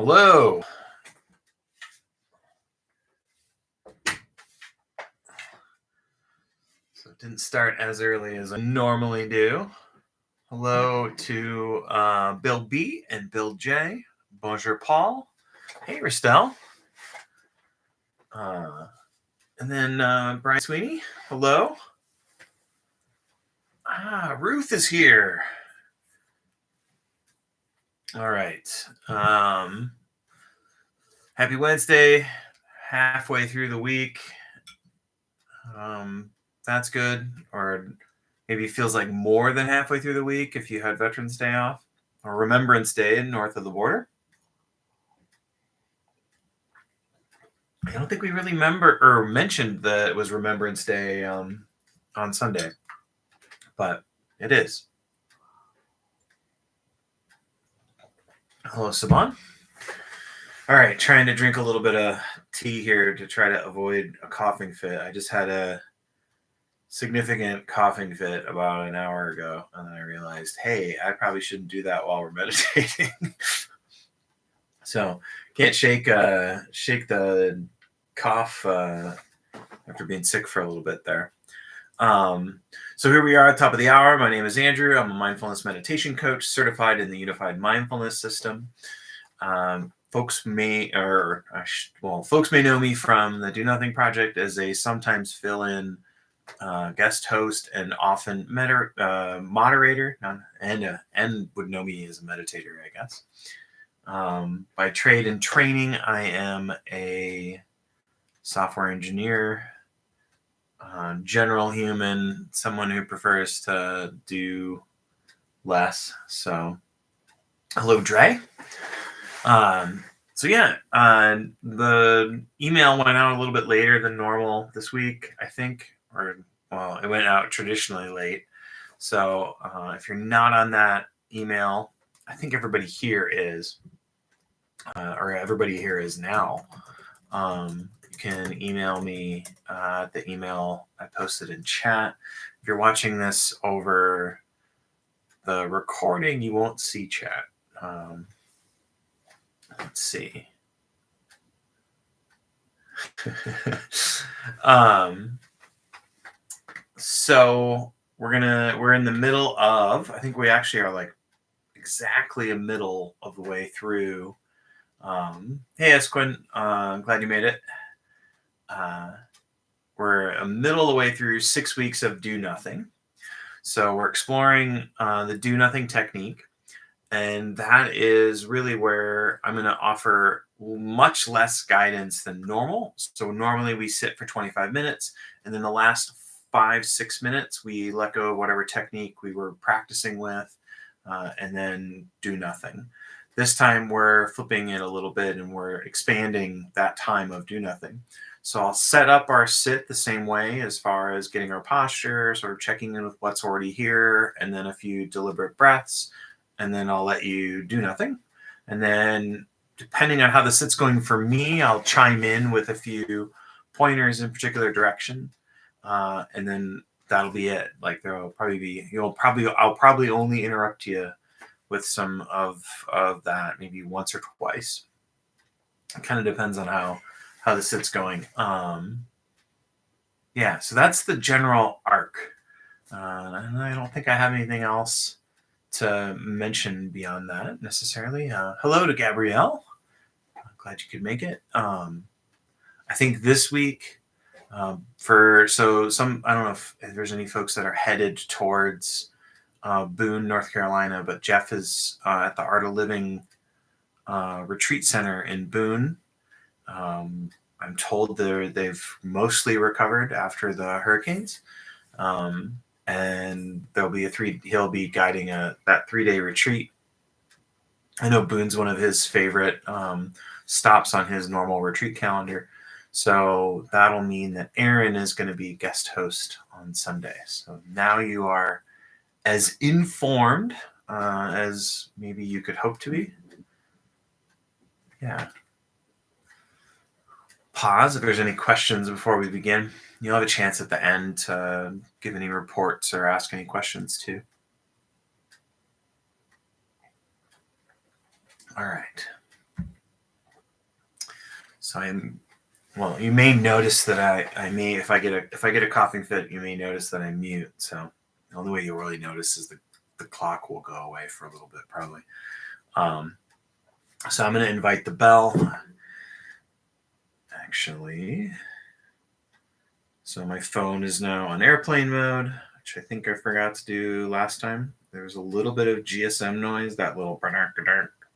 Hello. So it didn't start as early as I normally do. Hello to Bill B and Bill J. Bonjour, Paul. Hey, Ristel. And then Brian Sweeney. Hello. Ruth is here. All right. Happy Wednesday. Halfway through the week. That's good. Or maybe it feels like more than halfway through the week if you had Veterans Day off or Remembrance Day north of the border. I don't think we really mentioned that it was Remembrance Day on Sunday, but it is. Hello, Saban. All right, trying to drink a little bit of tea here to try to avoid a coughing fit. I just had a significant coughing fit about an hour ago, and then I realized, hey, I probably shouldn't do that while we're meditating. So can't shake the cough after being sick for a little bit there. So here we are at the top of the hour. My name is Andrew. I'm a mindfulness meditation coach certified in the Unified Mindfulness System. Folks may know me from the Do Nothing Project as a sometimes fill-in guest host and often moderator, and would know me as a meditator, I guess. By trade and training, I am a software engineer, general human, someone who prefers to do less. So, hello, Dre. The email went out a little bit later than normal this week, I think, it went out traditionally late. So if you're not on that email, I think everybody here is, or everybody here is now. You can email me at the email I posted in chat. If you're watching this over the recording, you won't see chat. Let's see. So we're in the middle of, I think we actually are like exactly a middle of the way through. Hey, Esquin, I'm glad you made it. We're a middle of the way through 6 weeks of Do Nothing. So we're exploring the Do Nothing technique. And that is really where I'm going to offer much less guidance than normal. So normally we sit for 25 minutes, and then the last 5-6 minutes, we let go of whatever technique we were practicing with, and then do nothing. This time we're flipping it a little bit and we're expanding that time of do nothing. So I'll set up our sit the same way as far as getting our posture, sort of checking in with what's already here, and then a few deliberate breaths. And then I'll let you do nothing. And then depending on how the sit's going for me, I'll chime in with a few pointers in particular direction. And then that'll be it. Like I'll probably only interrupt you with some of that, maybe once or twice. It kind of depends on how the sit's going. So that's the general arc. And I don't think I have anything else to mention beyond that necessarily. Hello to Gabrielle. I'm glad you could make it. I think this week I don't know if there's any folks that are headed towards Boone, North Carolina, but Jeff is at the Art of Living Retreat Center in Boone. I'm told they've mostly recovered after the hurricanes. And he'll be guiding that 3-day retreat. I know Boone's one of his favorite stops on his normal retreat calendar. So that'll mean that Aaron is going to be guest host on Sunday. So now you are as informed as maybe you could hope to be. Yeah. Pause if there's any questions before we begin. You'll have a chance at the end to give any reports or ask any questions too. All right. So well, you may notice that I may, if I get a coughing fit, you may notice that I mute. So the only way you'll really notice is the clock will go away for a little bit, probably. So I'm going to invite the bell. Actually, so my phone is now on airplane mode, which I think I forgot to do last time. There was a little bit of GSM noise, that little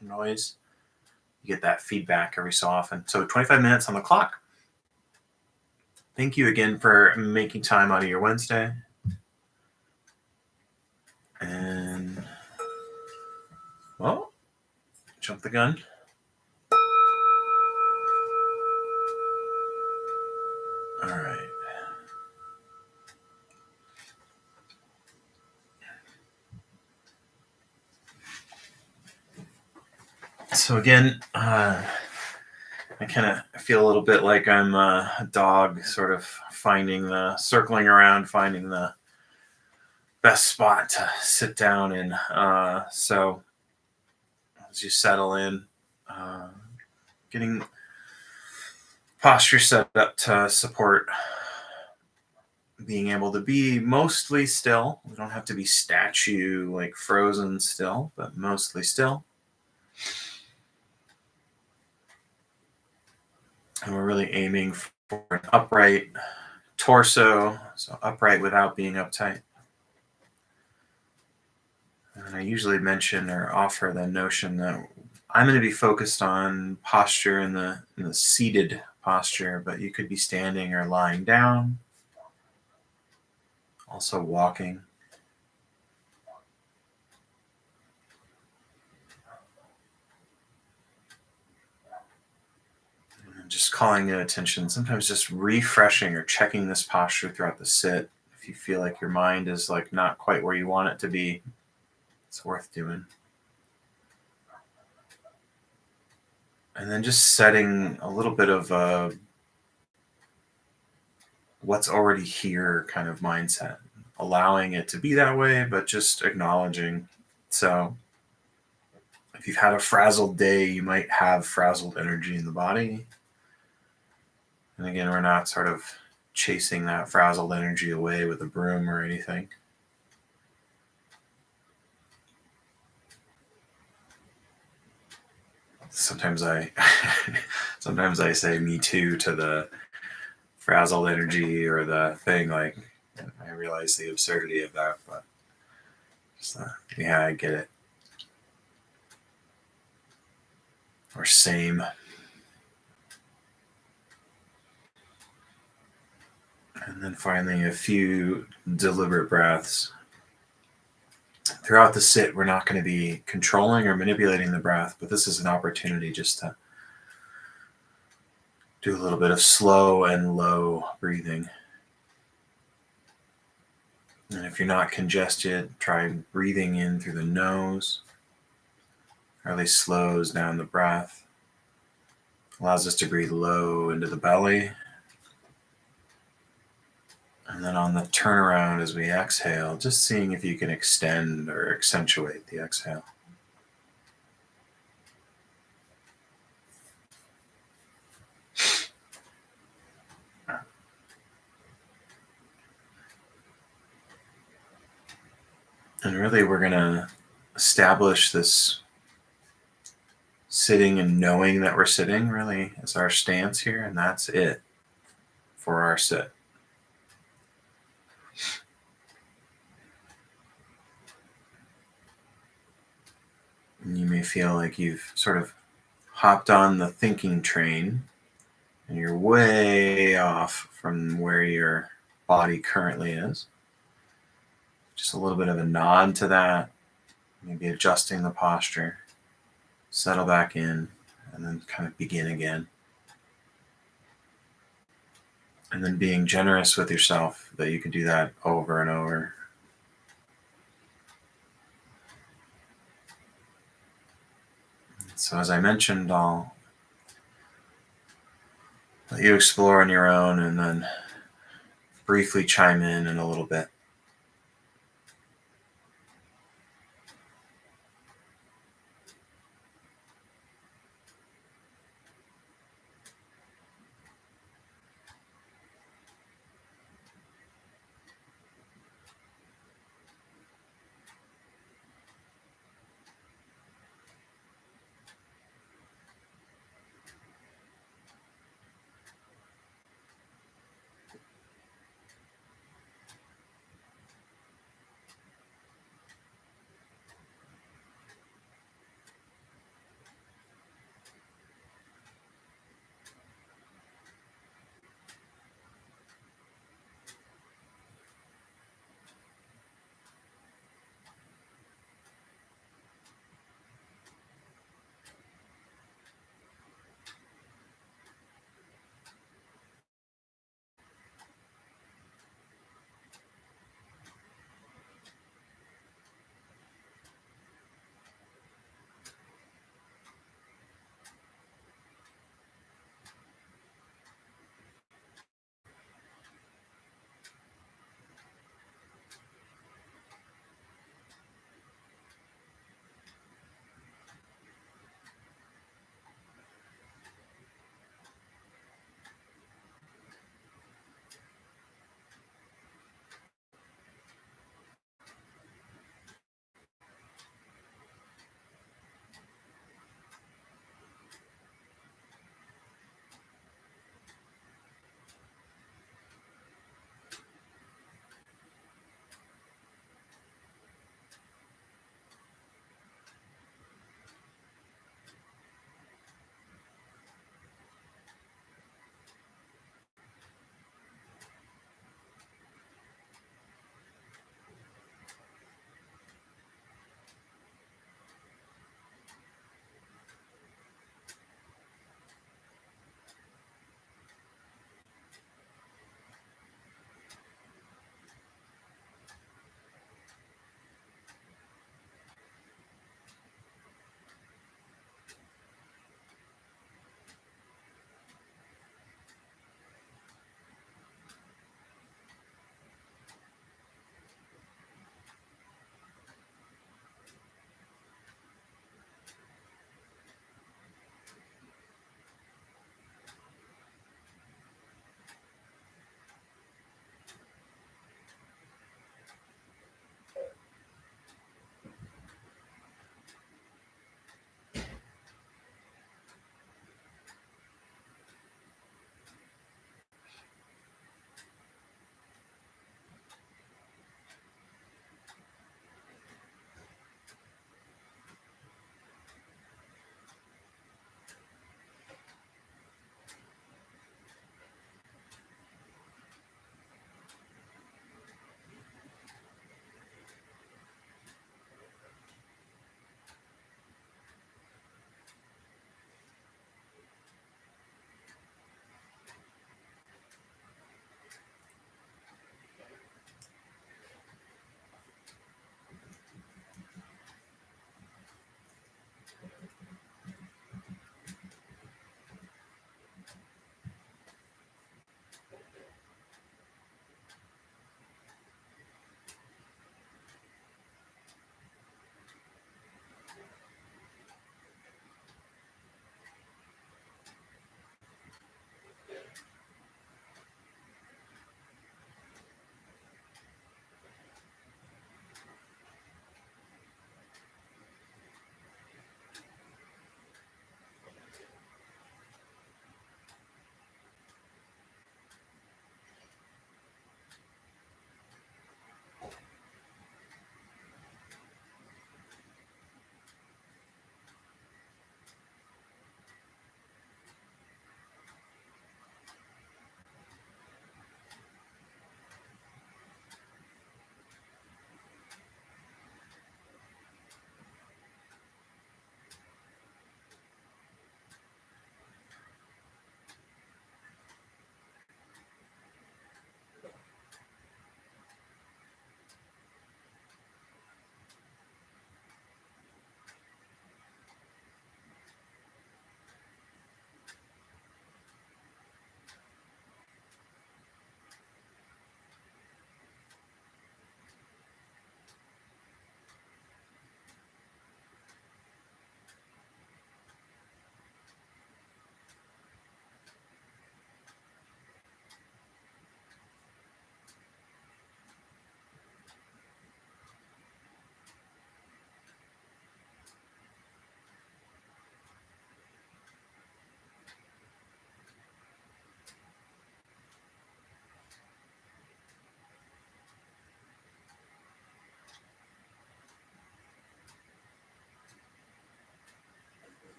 noise. You get that feedback every so often. So 25 minutes on the clock. Thank you again for making time out of your Wednesday. And, well, jump the gun. All right. So again, I kind of feel a little bit like I'm a dog sort of circling around, finding the best spot to sit down in. So as you settle in, getting posture set up to support being able to be mostly still. We don't have to be statue, like frozen still, but mostly still. And we're really aiming for an upright torso, so upright without being uptight. And I usually mention or offer the notion that I'm going to be focused on posture in the seated posture, but you could be standing or lying down, also walking. And just calling your attention, sometimes just refreshing or checking this posture throughout the sit. If you feel like your mind is like not quite where you want it to be, it's worth doing. And then just setting a little bit of what's already here kind of mindset, allowing it to be that way, but just acknowledging. So if you've had a frazzled day, you might have frazzled energy in the body. And again, we're not sort of chasing that frazzled energy away with a broom or anything. Sometimes I say me too to the frazzled energy or the thing, like I realize the absurdity of that, but yeah, I get it. Or same. And then finally, a few deliberate breaths. Throughout the sit, we're not going to be controlling or manipulating the breath, but this is an opportunity just to do a little bit of slow and low breathing. And if you're not congested, try breathing in through the nose. Really slows down the breath. Allows us to breathe low into the belly. And then on the turnaround as we exhale, just seeing if you can extend or accentuate the exhale. And really, we're going to establish this sitting and knowing that we're sitting really is our stance here, and that's it for our sit. And you may feel like you've sort of hopped on the thinking train and you're way off from where your body currently is. Just a little bit of a nod to that, maybe adjusting the posture, settle back in, and then kind of begin again. And then being generous with yourself that you can do that over and over. So as I mentioned, I'll let you explore on your own and then briefly chime in a little bit.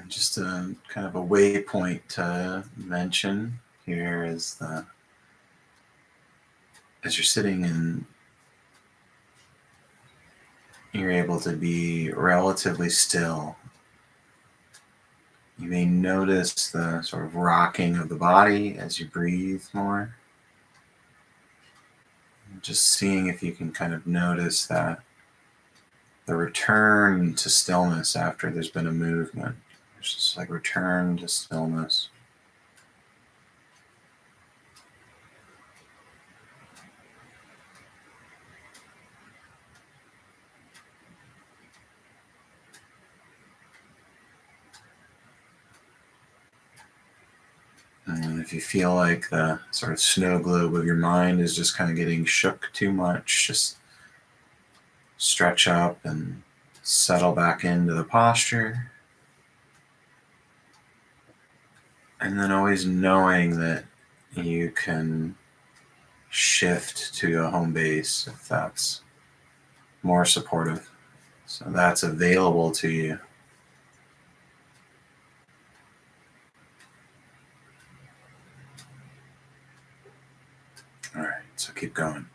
And just a kind of a waypoint to mention here is as you're sitting and you're able to be relatively still, you may notice the sort of rocking of the body as you breathe more. Just seeing if you can kind of notice that the return to stillness after there's been a movement. It's just like return to stillness. And if you feel like the sort of snow globe of your mind is just kind of getting shook too much, just stretch up and settle back into the posture. And then always knowing that you can shift to a home base if that's more supportive. So that's available to you. All right, so keep going.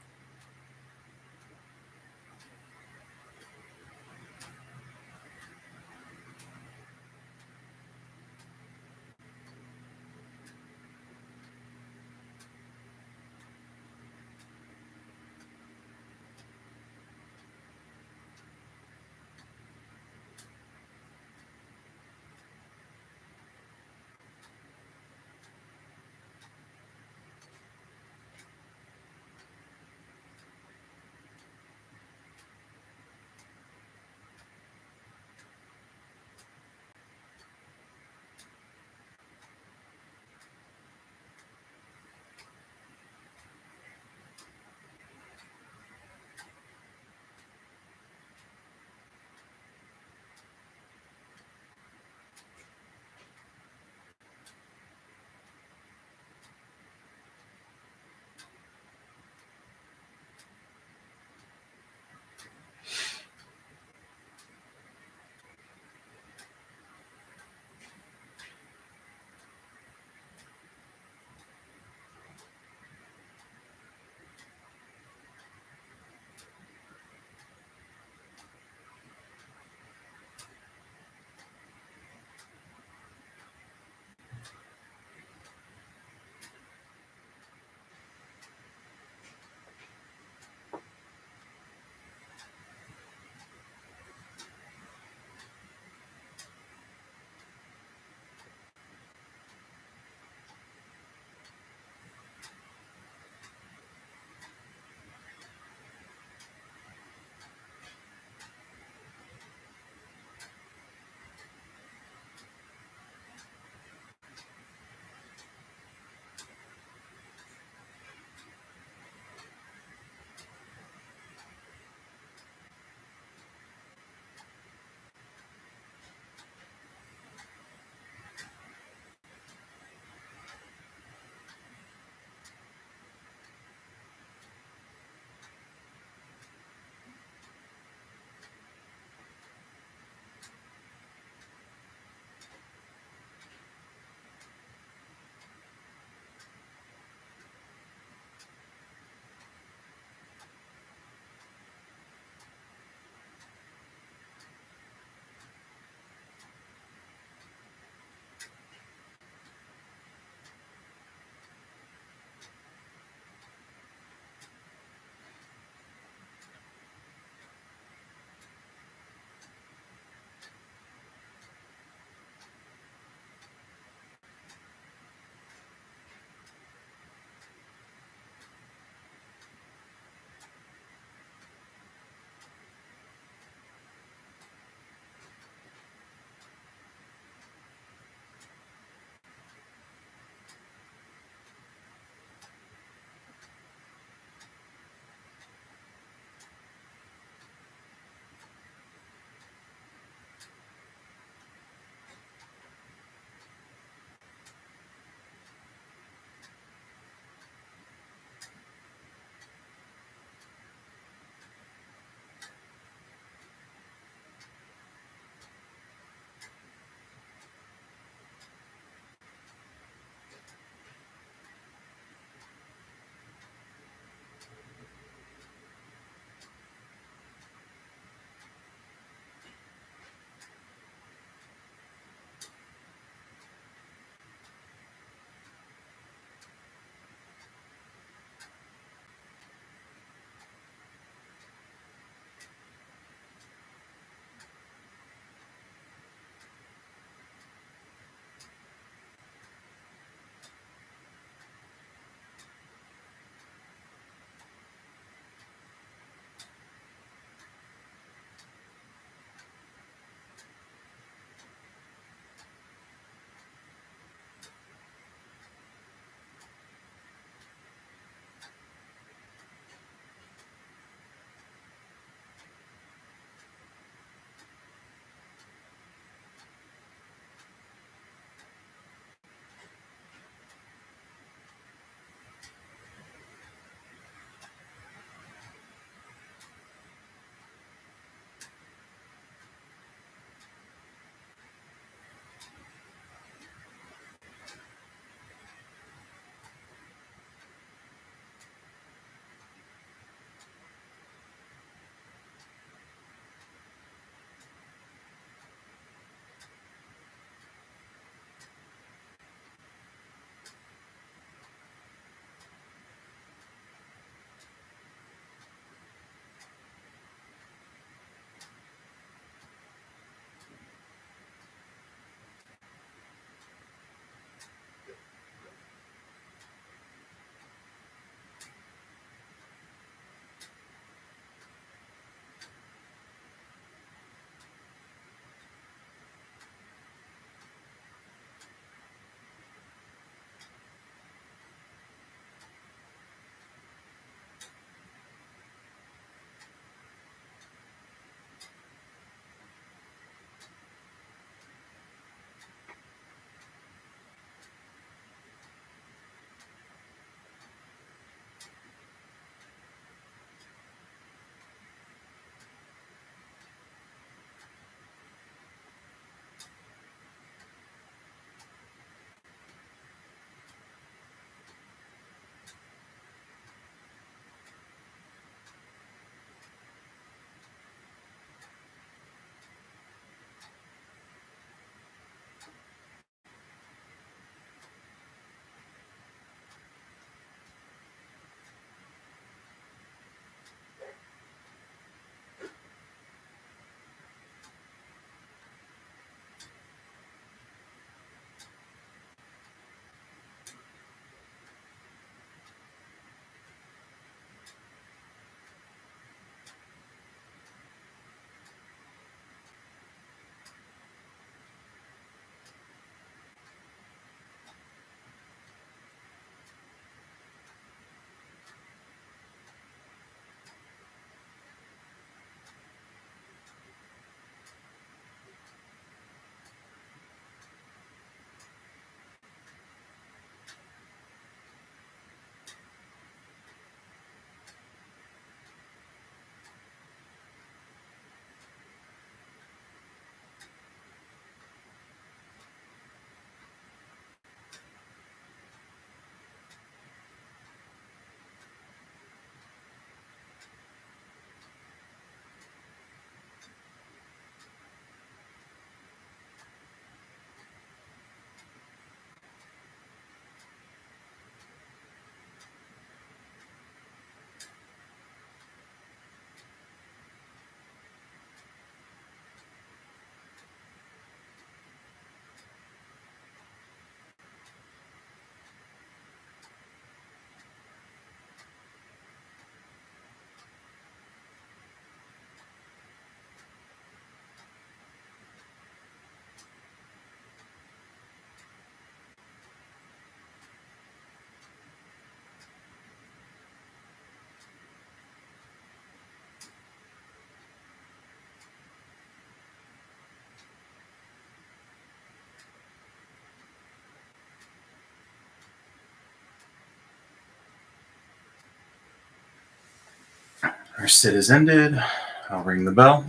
Our sit is ended. I'll ring the bell.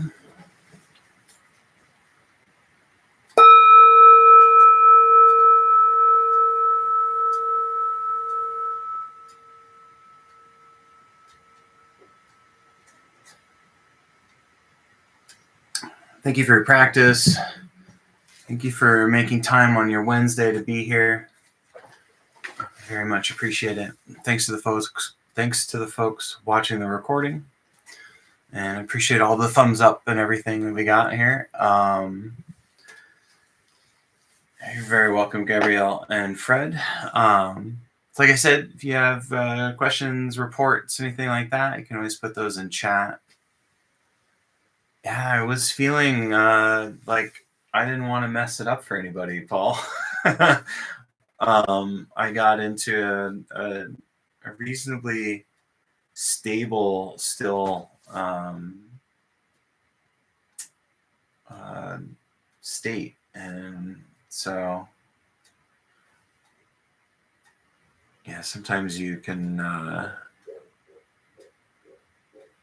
Thank you for your practice. Thank you for making time on your Wednesday to be here. Very much appreciate it. Thanks to the folks watching the recording. And I appreciate all the thumbs up and everything that we got here. You're very welcome, Gabrielle and Fred. Like I said, if you have questions, reports, anything like that, you can always put those in chat. Yeah, I was feeling like I didn't want to mess it up for anybody, Paul. I got into a reasonably stable still state, and so yeah, sometimes you're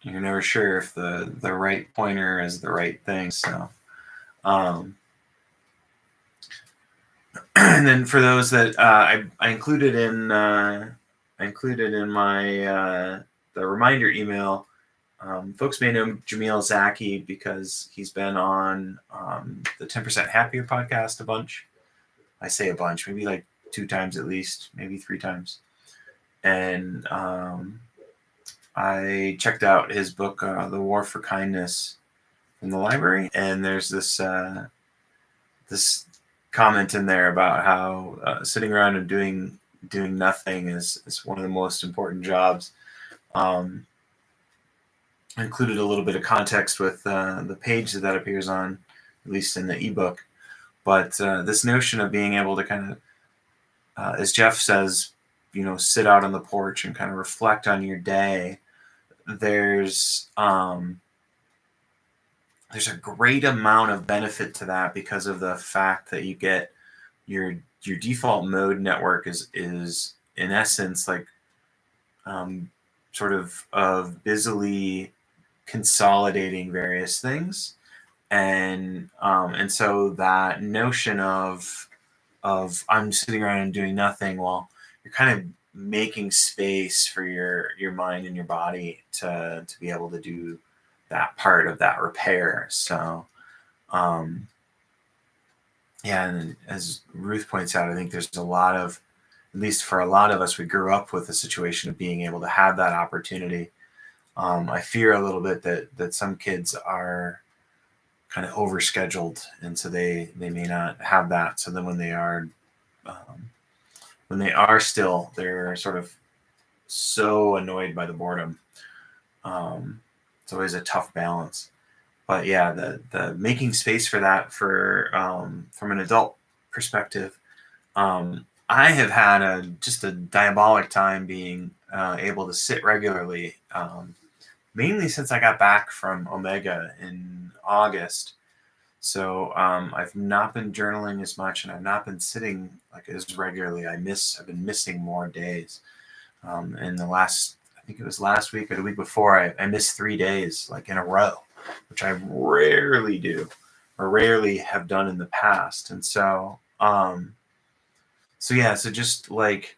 never sure if the right pointer is the right thing. So and then for those that I included in my the reminder email, folks may know Jamil Zaki because he's been on the 10% Happier podcast a bunch. I say a bunch, maybe like 2 times at least, maybe 3 times. And I checked out his book, The War for Kindness, from the library, and there's this comment in there about how sitting around and doing nothing is one of the most important jobs. I included a little bit of context with the page that appears on, at least in the ebook. But this notion of being able to kind of, as Jeff says, sit out on the porch and kind of reflect on your day. There's a great amount of benefit to that because of the fact that you get your default mode network is in essence like sort of busily consolidating various things, and so that notion of I'm sitting around and doing nothing, well, you're kind of making space for your mind and your body to be able to do that part of that repair. So yeah, and as Ruth points out, I think there's a lot of, at least for a lot of us, we grew up with a situation of being able to have that opportunity. I fear a little bit that some kids are kind of overscheduled, and so they may not have that. So then when they are still, they're sort of so annoyed by the boredom. It's always a tough balance. But yeah, the making space for that from an adult perspective, I have had just a diabolic time being able to sit regularly, mainly since I got back from Omega in August. So I've not been journaling as much, and I've not been sitting like as regularly. I've been missing more days. In the last, I think it was last week or the week before, I missed 3 days like in a row, which I rarely do or rarely have done in the past. And so, so just like,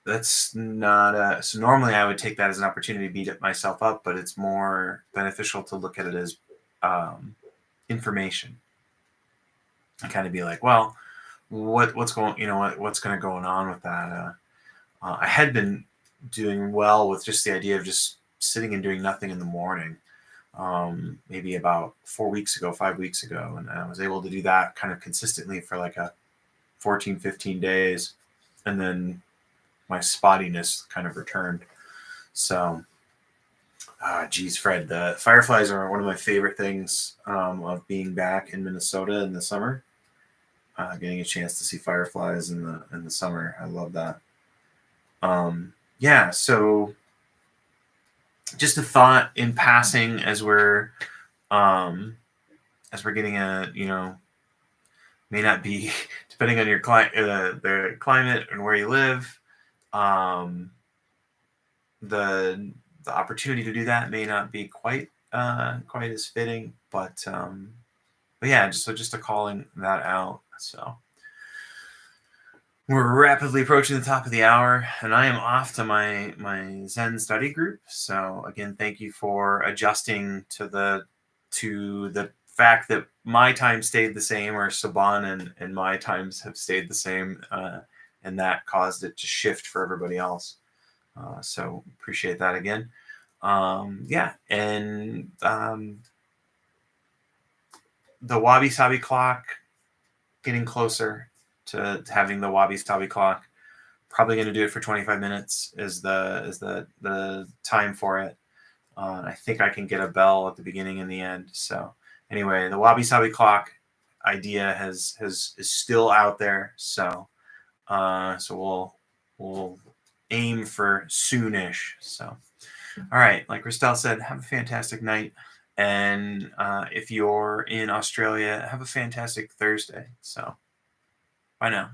that's not so normally I would take that as an opportunity to beat myself up, but it's more beneficial to look at it as information and kind of be like, well, what's going to going on with that? I had been doing well with just the idea of just sitting and doing nothing in the morning, maybe about 5 weeks ago, and I was able to do that kind of consistently for like a 14, 15 days, and then my spottiness kind of returned. So, geez, Fred, the fireflies are one of my favorite things of being back in Minnesota in the summer. Getting a chance to see fireflies in the summer, I love that. So just a thought in passing as we're getting may not be depending on your the climate and where you live. The the opportunity to do that may not be quite as fitting, but yeah, just to calling that out. So we're rapidly approaching the top of the hour, and I am off to my Zen study group. So again, thank you for adjusting to the fact that my time stayed the same, or Saban and my times have stayed the same, and that caused it to shift for everybody else. So appreciate that again. Yeah, and the wabi sabi clock, getting closer to having the wabi sabi clock. Probably going to do it for 25 minutes is the time for it. I think I can get a bell at the beginning and the end. So anyway, the wabi sabi clock idea is still out there. So we'll aim for soonish. So all right, like Christelle said, have a fantastic night. And if you're in Australia, have a fantastic Thursday. So bye now.